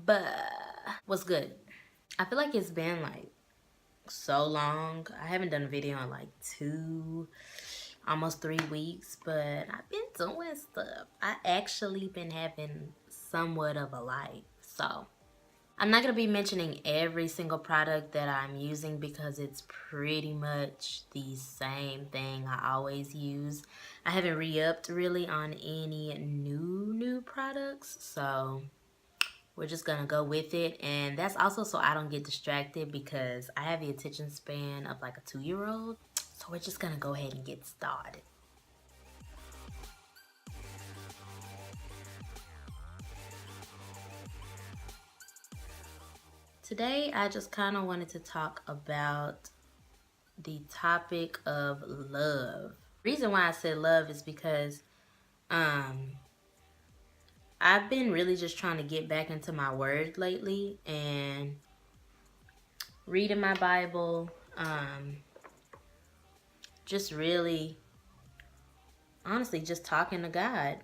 But what's good? I feel like it's been like so long. I haven't done a video in like almost 3 weeks, but I've been doing stuff. I actually been having somewhat of a life. So I'm not gonna be mentioning every single product that I'm using because it's pretty much the same thing I always use. I haven't re-upped really on any new products, so we're just gonna go with it. And that's also so I don't get distracted because I have the attention span of like a 2-year-old. So we're just gonna go ahead and get started. Today I just kind of wanted to talk about the topic of love. The reason why I said love is because I've been really just trying to get back into my word lately and reading my Bible, just really honestly just talking to God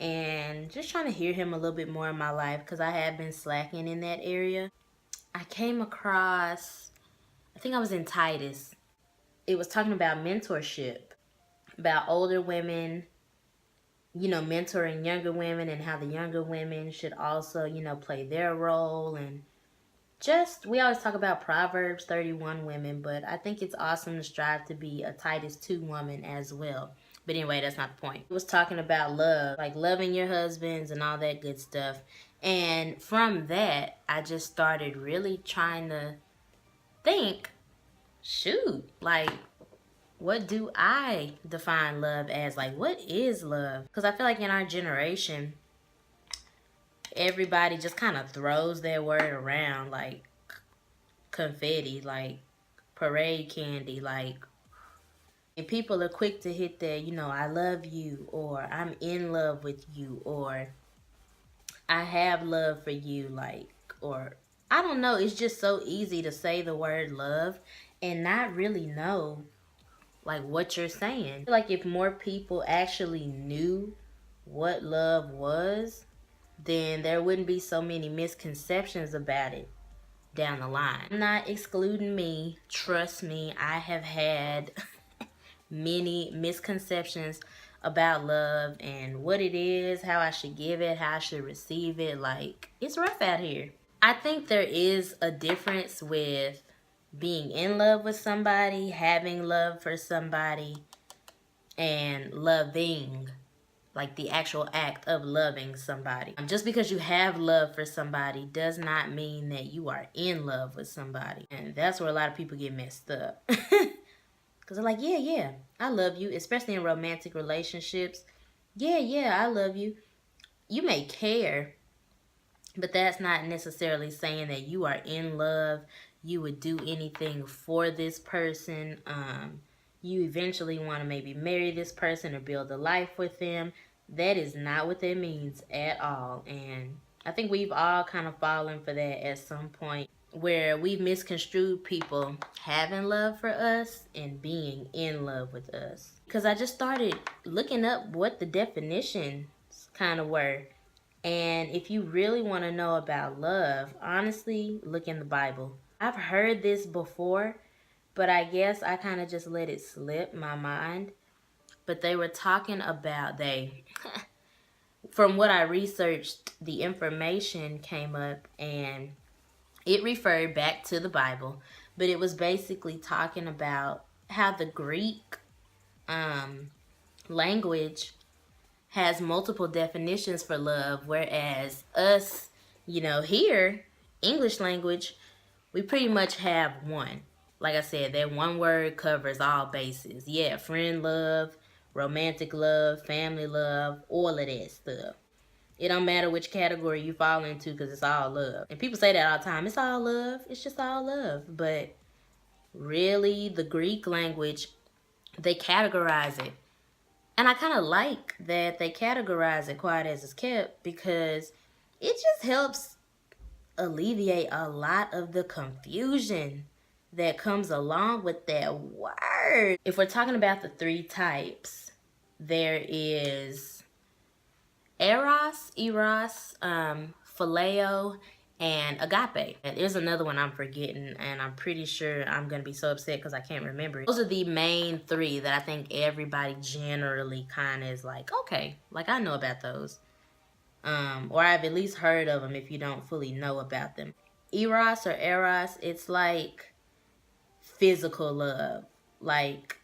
and just trying to hear him a little bit more in my life because I have been slacking in that area. I came across, I think I was in Titus. It was talking about mentorship, about older women, you know, mentoring younger women and how the younger women should also, you know, play their role. And just, we always talk about Proverbs 31 women, but I think it's awesome to strive to be a Titus 2 woman as well. But anyway, that's not the point. It was talking about love, like loving your husbands and all that good stuff. And from that, I just started really trying to think, shoot, like, what do I define love as? Like, what is love? Because I feel like in our generation, everybody just kind of throws that word around like confetti, like parade candy, like, and people are quick to hit that, you know, I love you, or I'm in love with you, or I have love for you, like, or I don't know. It's just so easy to say the word love and not really know like what you're saying. I feel like if more people actually knew what love was, then there wouldn't be so many misconceptions about it down the line. I'm not excluding me. Trust me, I have had many misconceptions about love and what it is, how I should give it, how I should receive it. Like, it's rough out here. I think there is a difference with being in love with somebody, having love for somebody, and loving, like the actual act of loving somebody. Just because you have love for somebody does not mean that you are in love with somebody. And that's where a lot of people get messed up. Because they're like, yeah, I love you, especially in romantic relationships. Yeah, I love you. You may care, but that's not necessarily saying that you are in love. You would do anything for this person. You eventually want to maybe marry this person or build a life with them. That is not what that means at all. And I think we've all kind of fallen for that at some point, where we've misconstrued people having love for us and being in love with us. Because I just started looking up what the definitions kind of were. And if you really want to know about love, honestly, look in the Bible. I've heard this before, but I guess I kind of just let it slip my mind. But they were talking about, from what I researched, the information came up and it referred back to the Bible. But it was basically talking about how the Greek language has multiple definitions for love, whereas us, you know, here, English language, we pretty much have one. Like I said, that one word covers all bases. Yeah, friend love, romantic love, family love, all of that stuff. It don't matter which category you fall into because it's all love. And people say that all the time. It's all love. It's just all love. But really, the Greek language, they categorize it. And I kind of like that they categorize it quiet as it's kept, because it just helps alleviate a lot of the confusion that comes along with that word. If we're talking about the 3 types, there is eros, phileo, and agape. And there's another one I'm forgetting, and I'm pretty sure I'm gonna be so upset because I can't remember it. Those are the main three that I think everybody generally kind of is like, okay, like I know about those. Or I've at least heard of them if you don't fully know about them. Eros or Eros, it's like physical love. Like,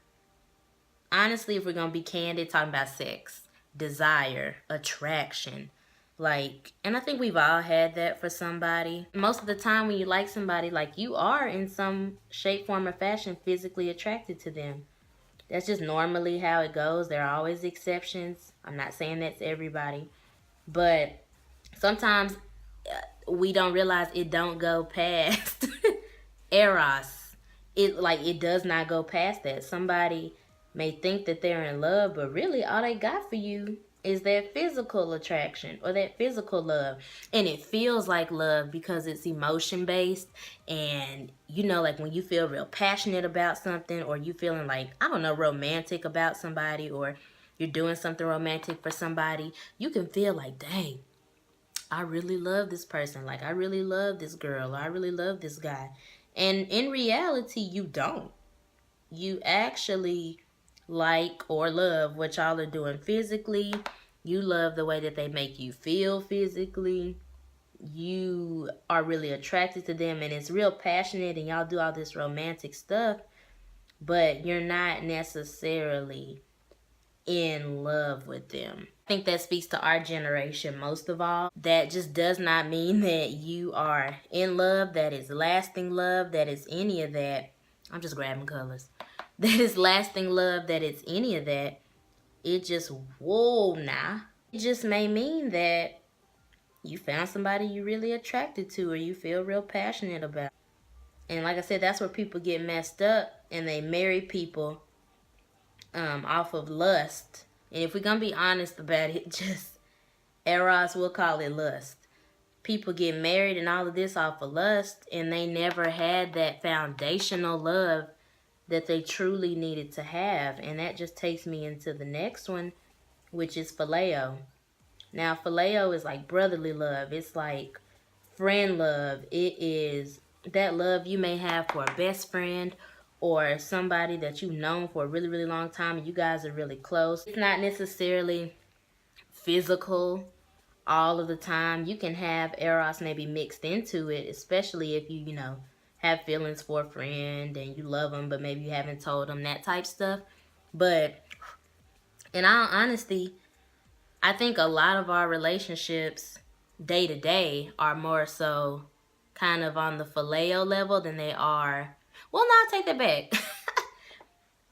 honestly, if we're gonna be candid, talking about sex, desire, attraction. Like, and I think we've all had that for somebody. Most of the time when you like somebody, like you are in some shape, form, or fashion physically attracted to them. That's just normally how it goes. There are always exceptions. I'm not saying that's everybody. But sometimes we don't realize it don't go past Eros. It does not go past that. Somebody may think that they're in love, but really all they got for you is that physical attraction or that physical love. And it feels like love because it's emotion based. And you know, like when you feel real passionate about something, or you feeling like, I don't know, romantic about somebody, or you're doing something romantic for somebody, you can feel like, dang, I really love this person. Like, I really love this girl. Or I really love this guy. And in reality, you don't. You actually like or love what y'all are doing physically. You love the way that they make you feel physically. You are really attracted to them, and it's real passionate, and y'all do all this romantic stuff, but you're not necessarily in love with them. I think that speaks to our generation most of all. That just does not mean that you are in love, that is lasting love, that is any of that. I'm just grabbing colors. That is lasting love, that it's any of that. It just, whoa, nah. It just may mean that you found somebody you really attracted to, or you feel real passionate about. And like I said, that's where people get messed up, and they marry people off of lust. And if we're gonna be honest about it, just Eros, we'll call it lust. People get married and all of this off of lust, and they never had that foundational love that they truly needed to have. And that just takes me into the next one, which is phileo. Now, phileo is like brotherly love. It's like friend love. It is that love you may have for a best friend or somebody that you've known for a really, really long time, and you guys are really close. It's not necessarily physical all of the time. You can have Eros maybe mixed into it, especially if you know, have feelings for a friend and you love them, but maybe you haven't told them, that type stuff. But in all honesty, I think a lot of our relationships day to day are more so kind of on the phileo level than they are. Well, no, I'll take that back.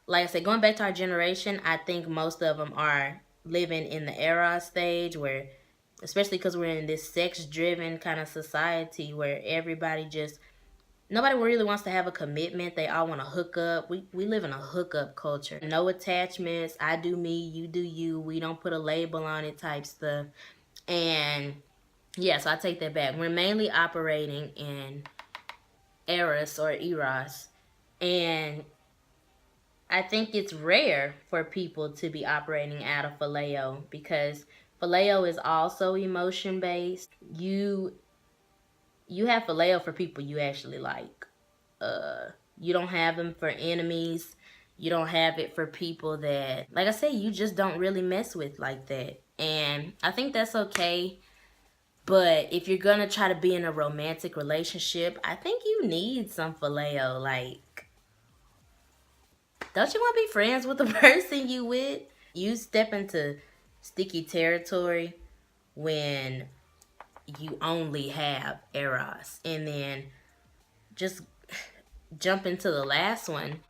Like I said, going back to our generation, I think most of them are living in the Eros stage, where, especially because we're in this sex-driven kind of society where everybody just, nobody really wants to have a commitment. They all want to hook up. We live in a hookup culture. No attachments. I do me, you do you. We don't put a label on it type stuff. And yeah, so I take that back. We're mainly operating in Eros or Eros. And I think it's rare for people to be operating out of phileo, because phileo is also emotion based. You have phileo for people you actually like. You don't have them for enemies. You don't have it for people that, like I say, you just don't really mess with like that. And I think that's okay. But if you're gonna try to be in a romantic relationship, I think you need some phileo. Like, don't you want to be friends with the person you with? You step into sticky territory when you only have Eros. And then just jump into the last one.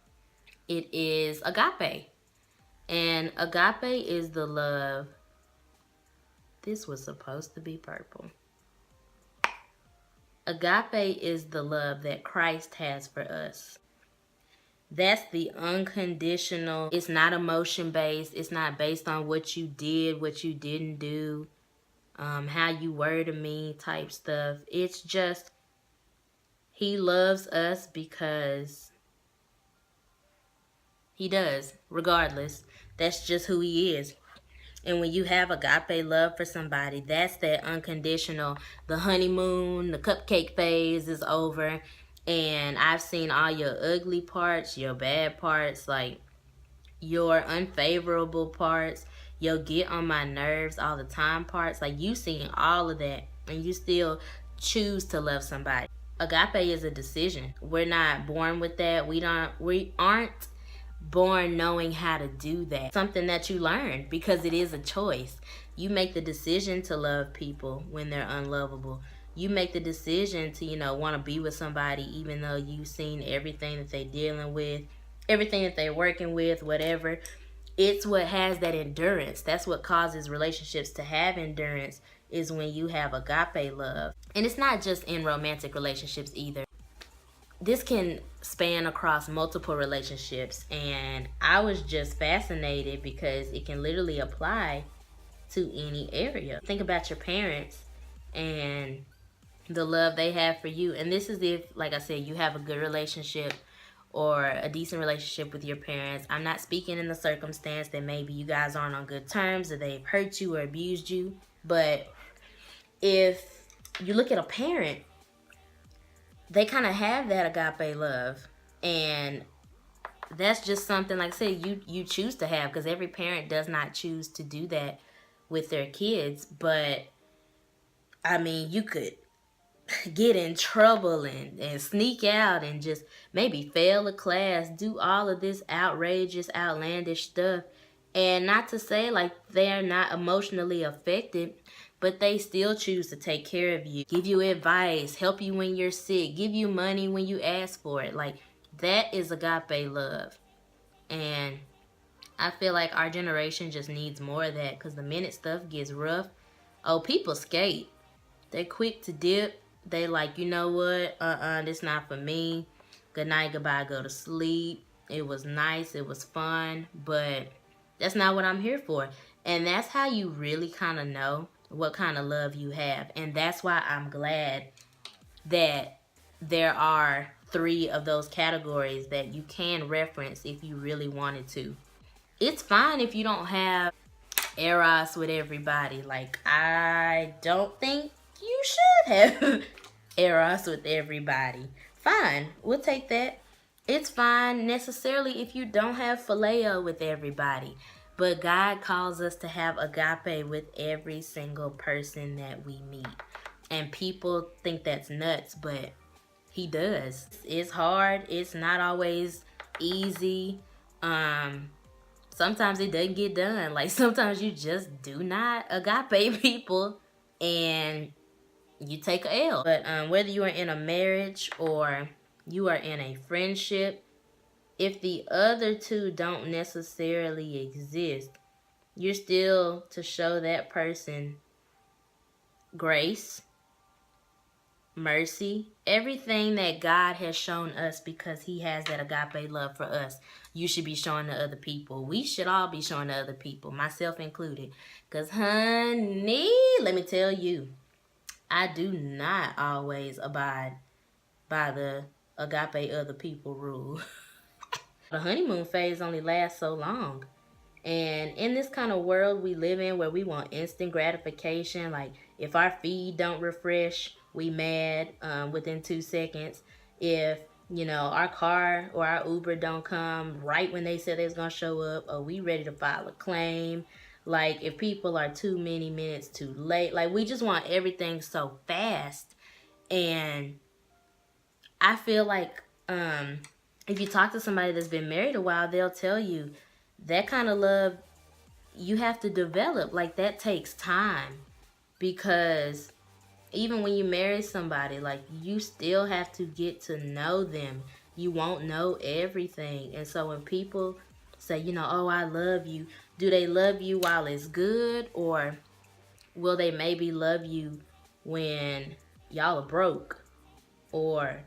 It is agape. And agape is the love. This was supposed to be purple. Agape is the love that Christ has for us. That's the unconditional. It's not emotion based. It's not based on what you did, what you didn't do, how you were to me type stuff. It's just, he loves us because he does, regardless. That's just who he is. And when you have agape love for somebody, that's that unconditional. The honeymoon, the cupcake phase is over. And I've seen all your ugly parts, your bad parts, like your unfavorable parts, your get on my nerves all the time parts. Like you seen all of that and you still choose to love somebody. Agape is a decision. We're not born with that. We aren't born knowing how to do that. Something that you learn because it is a choice. You make the decision to love people when they're unlovable. You make the decision to, want to be with somebody even though you've seen everything that they're dealing with, everything that they're working with, whatever. It's what has that endurance. That's what causes relationships to have endurance, is when you have agape love. And it's not just in romantic relationships either. This can span across multiple relationships, and I was just fascinated because it can literally apply to any area. Think about your parents and the love they have for you. And this is if, like I said, you have a good relationship or a decent relationship with your parents. I'm not speaking in the circumstance that maybe you guys aren't on good terms or they've hurt you or abused you. But if you look at a parent, they kind of have that agape love. And that's just something, like I said, you choose to have, because every parent does not choose to do that with their kids. But I mean, you could get in trouble and sneak out and just maybe fail a class, do all of this outrageous, outlandish stuff. And not to say like they're not emotionally affected, but they still choose to take care of you, give you advice, help you when you're sick, give you money when you ask for it. Like, that is agape love. And I feel like our generation just needs more of that, because the minute stuff gets rough, people skate. They're quick to dip. They like, you know what? This not for me. Good night, goodbye, go to sleep. It was nice, it was fun, but that's not what I'm here for. And that's how you really kind of know what kind of love you have. And that's why I'm glad that there are 3 of those categories that you can reference if you really wanted to. It's fine if you don't have eros with everybody. Like, I don't think you should have eros with everybody. Fine, we'll take that. It's fine necessarily if you don't have phileo with everybody. But God calls us to have agape with every single person that we meet. And people think that's nuts, but he does. It's hard. It's not always easy. Sometimes it doesn't get done. Like, sometimes you just do not agape people and you take a L. But whether you are in a marriage or you are in a friendship, if the other 2 don't necessarily exist, you're still to show that person grace, mercy, everything that God has shown us, because he has that agape love for us. You should be showing to other people. We should all be showing to other people, myself included. Because, honey, let me tell you, I do not always abide by the agape other people rule. The honeymoon phase only lasts so long. And in this kind of world we live in, where we want instant gratification, like if our feed don't refresh, we mad within 2 seconds. If, our car or our Uber don't come right when they said they was going to show up, or we ready to file a claim. Like, if people are too many minutes too late, like, we just want everything so fast. And I feel like if you talk to somebody that's been married a while, they'll tell you that kind of love you have to develop. Like, that takes time, because even when you marry somebody, like, you still have to get to know them. You won't know everything. And so when people say, oh, I love you, do they love you while it's good, or will they maybe love you when y'all are broke, or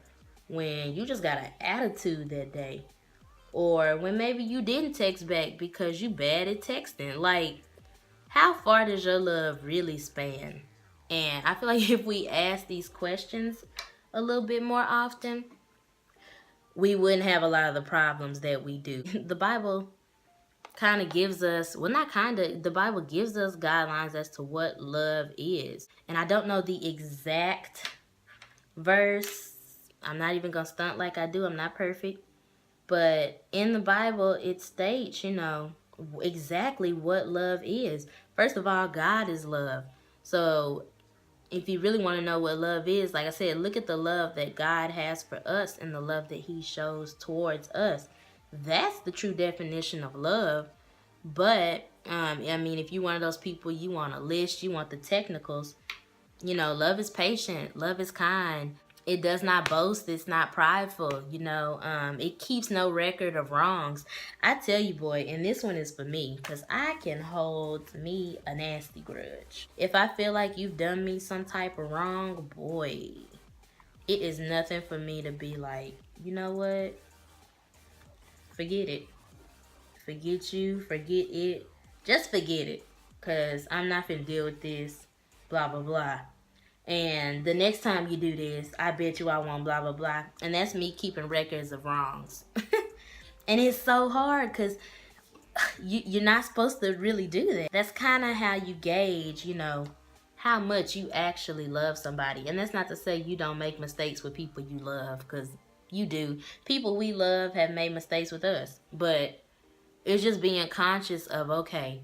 when you just got an attitude that day, or when maybe you didn't text back because you bad at texting? Like, how far does your love really span? And I feel like if we ask these questions a little bit more often, we wouldn't have a lot of the problems that we do. The Bible kind of gives us, well, not kind of, the Bible gives us guidelines as to what love is. And I don't know the exact verse. I'm not even going to stunt like I do. I'm not perfect. But in the Bible, it states, exactly what love is. First of all, God is love. So if you really want to know what love is, like I said, look at the love that God has for us and the love that he shows towards us. That's the true definition of love. But I mean, if you're one of those people, you want a list, you want the technicals. Love is patient, love is kind. It does not boast, it's not prideful. It keeps no record of wrongs. I tell you, boy, and this one is for me, because I can hold me a nasty grudge. If I feel like you've done me some type of wrong, boy, it is nothing for me to be like, you know what? Forget it. Forget you, forget it. Just forget it. Because I'm not finna deal with this, blah, blah, blah. And the next time you do this, I bet you I won't blah, blah, blah. And that's me keeping records of wrongs. And it's so hard because you're not supposed to really do that. That's kind of how you gauge, how much you actually love somebody. And that's not to say you don't make mistakes with people you love, because you do. People we love have made mistakes with us. But it's just being conscious of, okay,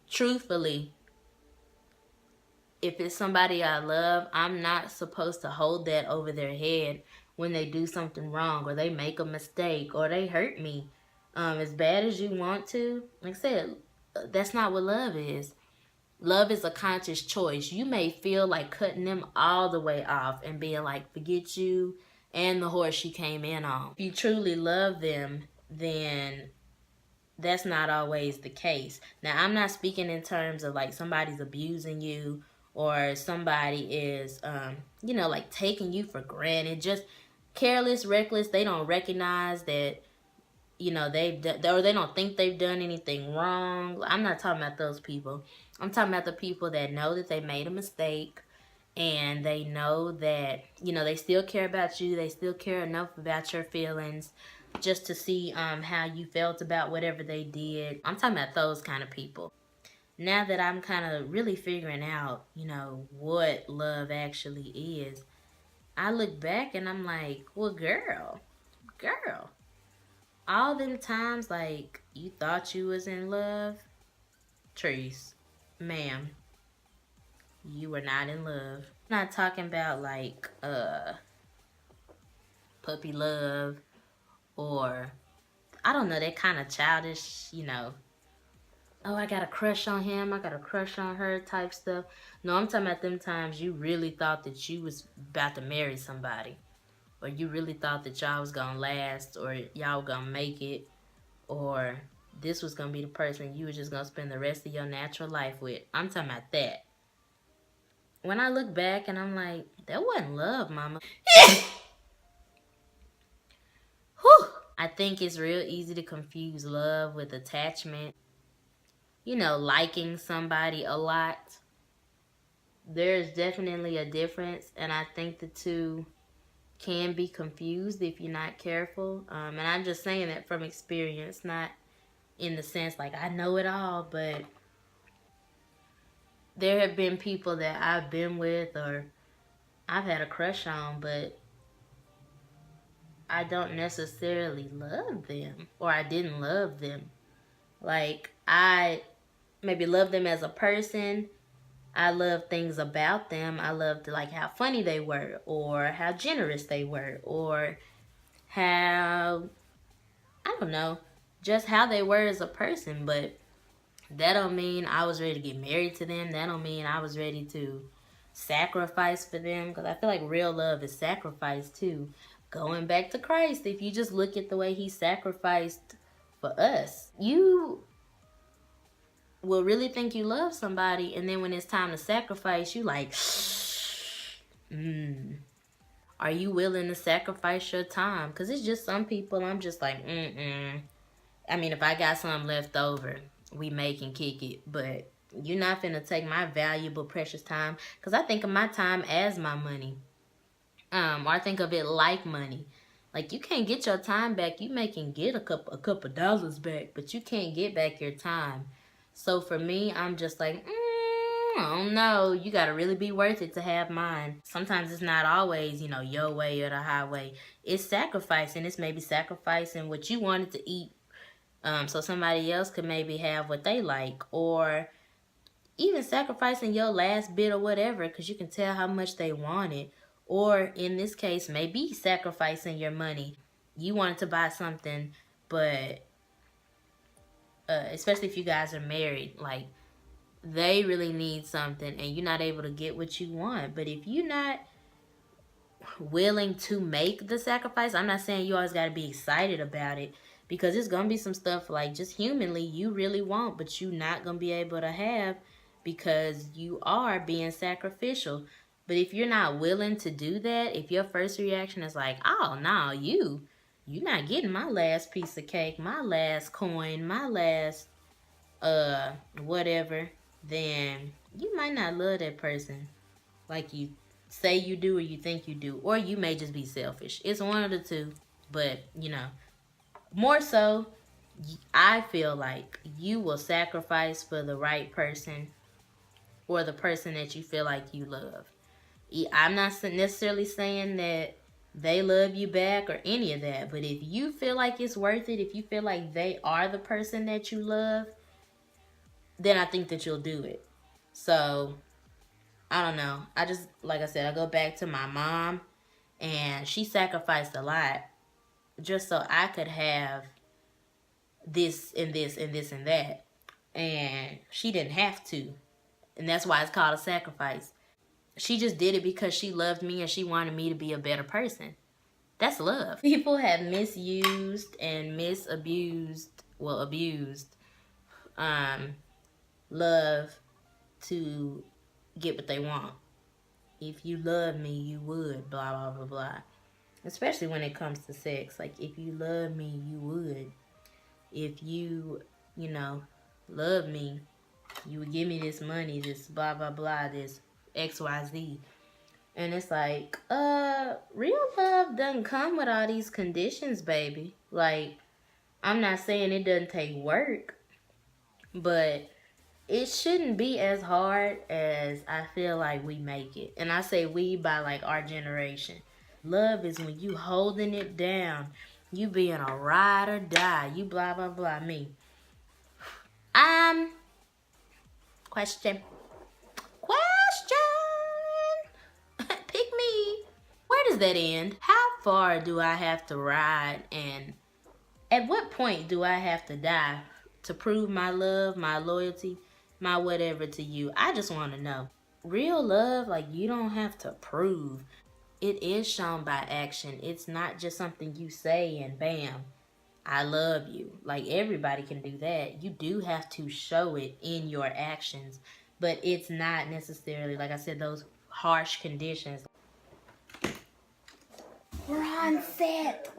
truthfully, if it's somebody I love, I'm not supposed to hold that over their head when they do something wrong or they make a mistake or they hurt me. As bad as you want to, like I said, that's not what love is. Love is a conscious choice. You may feel like cutting them all the way off and being like, forget you and the horse you came in on. If you truly love them, then that's not always the case. Now, I'm not speaking in terms of like somebody's abusing you or somebody is, like taking you for granted. Just careless, reckless. They don't recognize that, they've done, or they don't think they've done anything wrong. I'm not talking about those people. I'm talking about the people that know that they made a mistake and they know that, they still care about you. They still care enough about your feelings just to see how you felt about whatever they did. I'm talking about those kind of people. Now that I'm kind of really figuring out, what love actually is, I look back and I'm like, well, girl, all them times like you thought you was in love, Trice, ma'am, you were not in love. I'm not talking about like puppy love or I don't know, that kind of childish, oh, I got a crush on him, I got a crush on her type stuff. No, I'm talking about them times you really thought that you was about to marry somebody, or you really thought that y'all was gonna last, or y'all gonna make it, or this was gonna be the person you was just gonna spend the rest of your natural life with. I'm talking about that. When I look back and I'm like, that wasn't love, mama. Whew. I think it's real easy to confuse love with attachment. Liking somebody a lot. There's definitely a difference, and I think the two can be confused if you're not careful. And I'm just saying that from experience, not in the sense like I know it all, but there have been people that I've been with or I've had a crush on, but I don't necessarily love them, or I didn't love them. Like, I maybe love them as a person. I love things about them. I loved like how funny they were, or how generous they were, or how, I don't know, just how they were as a person. But that don't mean I was ready to get married to them. That don't mean I was ready to sacrifice for them, because I feel like real love is sacrifice too. Going back to Christ, if you just look at the way he sacrificed for us, you will really think you love somebody, and then when it's time to sacrifice, you like, are you willing to sacrifice your time? Because it's just some people I'm just like, I mean, if I got something left over, we make and kick it, but you're not finna take my valuable, precious time, because I think of my time as my money, or I think of it like money. Like, you can't get your time back. You may can get a couple dollars back, but you can't get back your time. So for me, I'm just like, I don't know. You gotta really be worth it to have mine. Sometimes it's not always, your way or the highway. It's sacrificing. It's maybe sacrificing what you wanted to eat, so somebody else could maybe have what they like, or even sacrificing your last bit or whatever, because you can tell how much they want it. Or in this case, maybe sacrificing your money. You wanted to buy something, but especially if you guys are married, like, they really need something and you're not able to get what you want. But if you're not willing to make the sacrifice, I'm not saying you always got to be excited about it, because it's going to be some stuff like just humanly you really want, but you're not going to be able to have because you are being sacrificial. But if you're not willing to do that, if your first reaction is like, oh no, you're not getting my last piece of cake, my last coin, my last whatever, then you might not love that person like you say you do or you think you do, or you may just be selfish. It's one of the two. But more so, I feel like you will sacrifice for the right person or the person that you feel like you love. I'm not necessarily saying that they love you back or any of that, but if you feel like it's worth it, if you feel like they are the person that you love, then I think that you'll do it. So I don't know. I just, like I said, I go back to my mom, and she sacrificed a lot just so I could have this and this and this and that. And she didn't have to. And that's why it's called a sacrifice. She just did it because she loved me and she wanted me to be a better person. That's love. People have misused and abused love to get what they want. If you love me, you would, blah, blah, blah, blah. Especially when it comes to sex. Like, if you love me, you would. If you, love me, you would give me this money, this blah, blah, blah, this XYZ. And it's like, real love doesn't come with all these conditions, baby. Like, I'm not saying it doesn't take work, but it shouldn't be as hard as I feel like we make it. And I say we by like our generation. Love is when you holding it down. You being a ride or die. You blah, blah, blah. Me. Question. Pick me. Where does that end? How far do I have to ride, and at what point do I have to die to prove my love, my loyalty, my whatever to you? I just want to know. Real love, like, you don't have to prove. It is shown by action. It's not just something you say and bam, I love you. Like, everybody can do that. You do have to show it in your actions, but it's not necessarily, like I said, those harsh conditions. We're on set.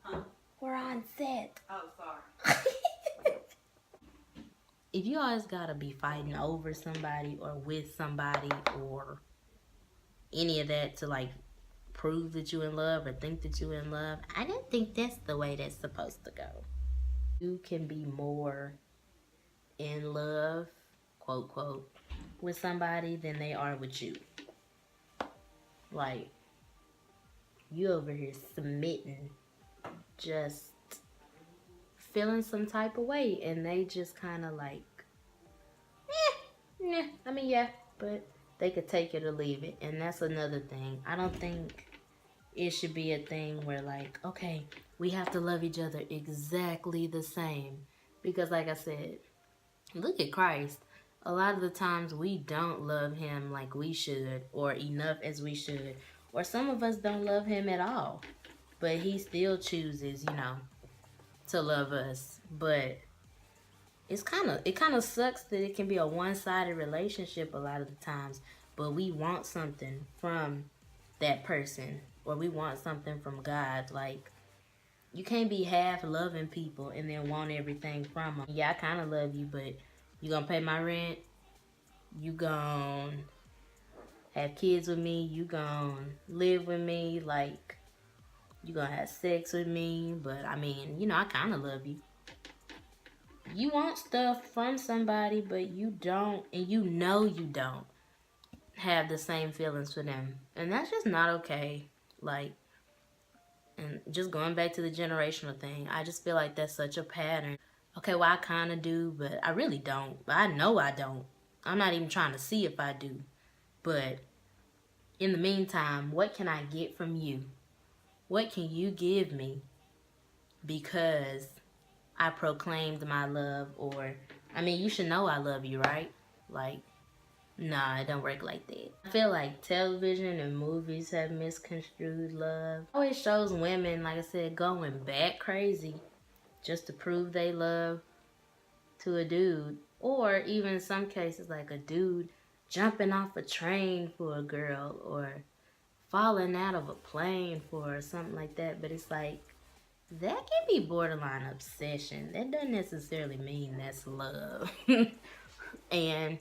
Huh? We're on set. Oh, sorry. If you always gotta be fighting over somebody or with somebody or any of that to like prove that you're in love or think that you're in love, I don't think that's the way that's supposed to go. You can be more in love, quote, quote, with somebody than they are with you. Like, you over here submitting, just feeling some type of way, and they just kind of like, I mean, yeah, but they could take it or leave it. And that's another thing. I don't think it should be a thing where like, okay, we have to love each other exactly the same. Because like I said, look at Christ. A lot of the times we don't love him like we should, or enough as we should. Or some of us don't love him at all. But he still chooses, to love us. But it kind of sucks that it can be a one-sided relationship a lot of the times. But we want something from that person, or we want something from God. Like, you can't be half loving people and then want everything from them. Yeah, I kind of love you, but you gonna pay my rent, you gonna have kids with me, you gonna live with me. Like, You gonna have sex with me, but I mean, you know, I kind of love you. You want stuff from somebody, but you don't, and you know you don't have the same feelings for them. And that's just not okay. Like, and just going back to the generational thing, I just feel like that's such a pattern. Okay, well, I kind of do, but I really don't. I know I don't. I'm not even trying to see if I do. But in the meantime, what can I get from you? What can you give me? Because I proclaimed my love, or, I mean, you should know I love you, right? Like, nah, it don't work like that. I feel like television and movies have misconstrued love. It always shows women, like I said, going back crazy just to prove they love to a dude. Or even in some cases, like a dude jumping off a train for a girl, or falling out of a plane for her, or something like that. But it's like, that can be borderline obsession. That doesn't necessarily mean that's love. And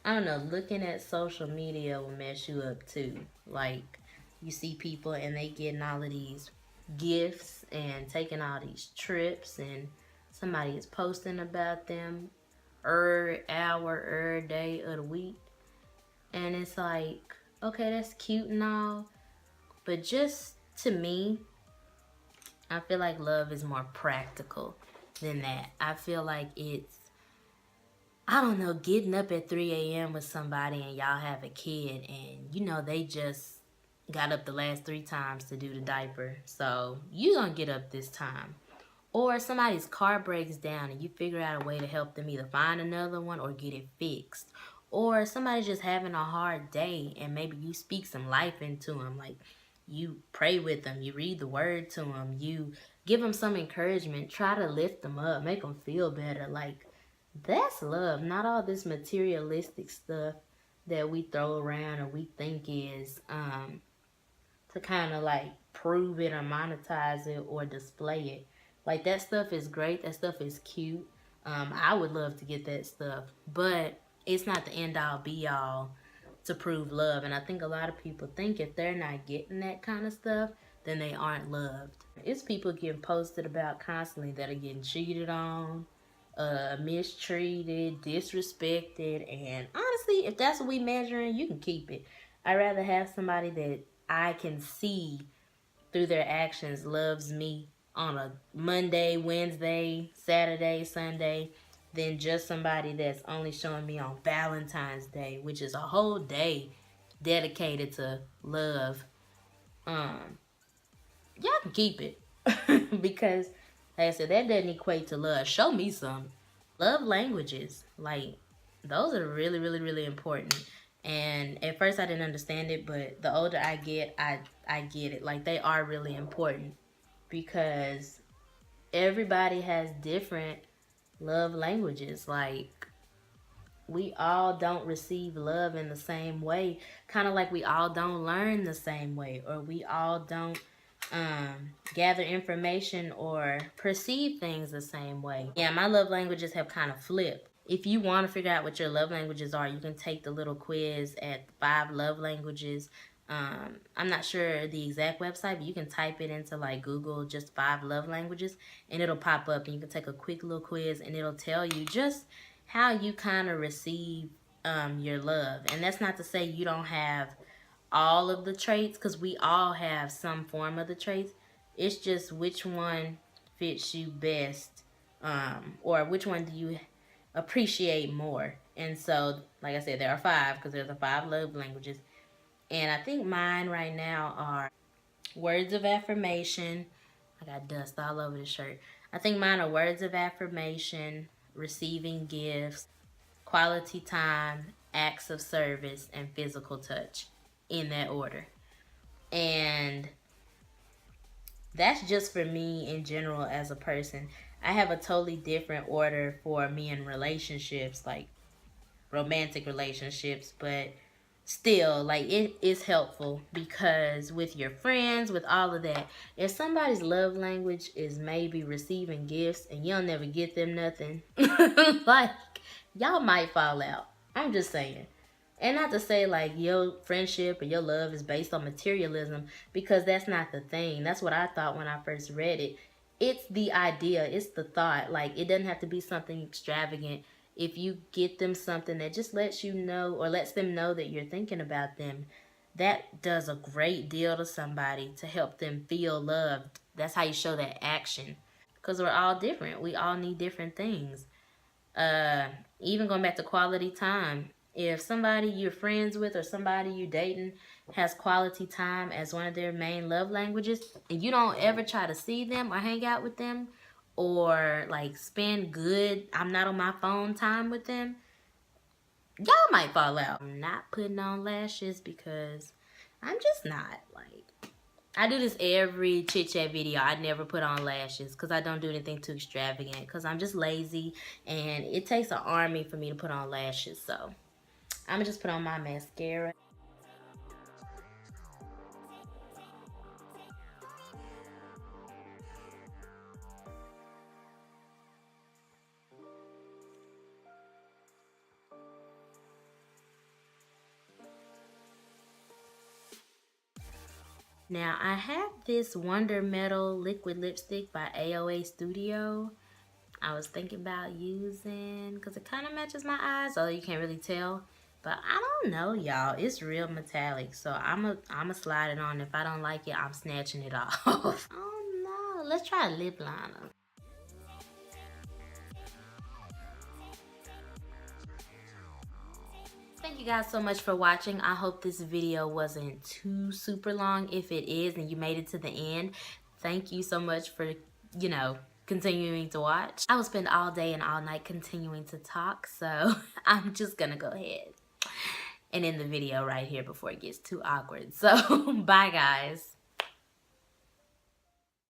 I don't know, looking at social media will mess you up too. Like, you see people and they getting all of these gifts and taking all these trips, and somebody is posting about them hour, day of the week. And it's like, okay, that's cute and all, but just to me, I feel like love is more practical than that. I feel like it's, I don't know, getting up at 3 a.m. with somebody and y'all have a kid, and you know they just got up the last 3 times to do the diaper, so you gonna get up this time. Or somebody's car breaks down and you figure out a way to help them either find another one or get it fixed. Or somebody's just having a hard day and maybe you speak some life into them. Like, you pray with them, you read the word to them, you give them some encouragement, try to lift them up, make them feel better. Like, that's love, not all this materialistic stuff that we throw around or we think is to kind of like prove it or monetize it or display it. Like, that stuff is great. That stuff is cute. I would love to get that stuff, but it's not the end all be all to prove love. And I think a lot of people think if they're not getting that kind of stuff, then they aren't loved. It's people getting posted about constantly that are getting cheated on, mistreated, disrespected, and honestly, if that's what we measuring, you can keep it. I'd rather have somebody that I can see through their actions loves me on a Monday, Wednesday, Saturday, Sunday, than just somebody that's only showing me on Valentine's Day, which is a whole day dedicated to love. Y'all can keep it. Because, like I said, that doesn't equate to love. Show me some. Love languages. Like, those are really, really, really important. And at first I didn't understand it, but the older I get, I get it. Like, they are really important because everybody has different love languages. Like, we all don't receive love in the same way. Kind of like we all don't learn the same way, or we all don't gather information or perceive things the same way. Yeah, my love languages have kind of flipped. If you want to figure out what your love languages are, you can take the little quiz at 5 love languages. I'm not sure the exact website, but you can type it into like Google, just 5 love languages, and it'll pop up, and you can take a quick little quiz, and it'll tell you just how you kind of receive your love. And that's not to say you don't have all of the traits, because we all have some form of the traits. It's just which one fits you best, or which one do you appreciate more. And so, like I said, there are 5, because there's the 5 love languages. And I think mine right now are words of affirmation. I got dust all over the shirt. I think mine are words of affirmation, receiving gifts, quality time, acts of service, and physical touch, in that order. And that's just for me in general as a person. I have a totally different order for me in relationships, like romantic relationships, but still, like, it is helpful because with your friends, with all of that, if somebody's love language is maybe receiving gifts and you'll never get them nothing, like, y'all might fall out. I'm just saying. And not to say like your friendship or your love is based on materialism, because that's not the thing. That's what I thought when I first read it. It's the idea, it's the thought. Like, it doesn't have to be something extravagant. If you get them something that just lets you know, or lets them know that you're thinking about them, that does a great deal to somebody to help them feel loved. That's how you show that action. Because we're all different. We all need different things. uh Even going back to quality time, if somebody you're friends with or somebody you're dating has quality time as one of their main love languages, and you don't ever try to see them or hang out with them, or like spend good I'm not on my phone time with them, y'all might fall out. I'm not putting on lashes because I'm just not. Like, I do this every chit chat video. I never put on lashes because I don't do anything too extravagant because I'm just lazy, and it takes an army for me to put on lashes. So I'm gonna just put on my mascara. Now I have this Wonder Metal liquid lipstick by AOA Studio. I was thinking about using because it kind of matches my eyes, although you can't really tell. But I don't know, y'all. It's real metallic, so I'm a slide it on. If I don't like it, I'm snatching it off. Oh no, let's try a lip liner. Thank you guys so much for watching. I hope this video wasn't too super long. If it is and you made it to the end, thank you so much for, continuing to watch. I will spend all day and all night continuing to talk, so I'm just gonna go ahead and end the video right here before it gets too awkward. So, bye guys.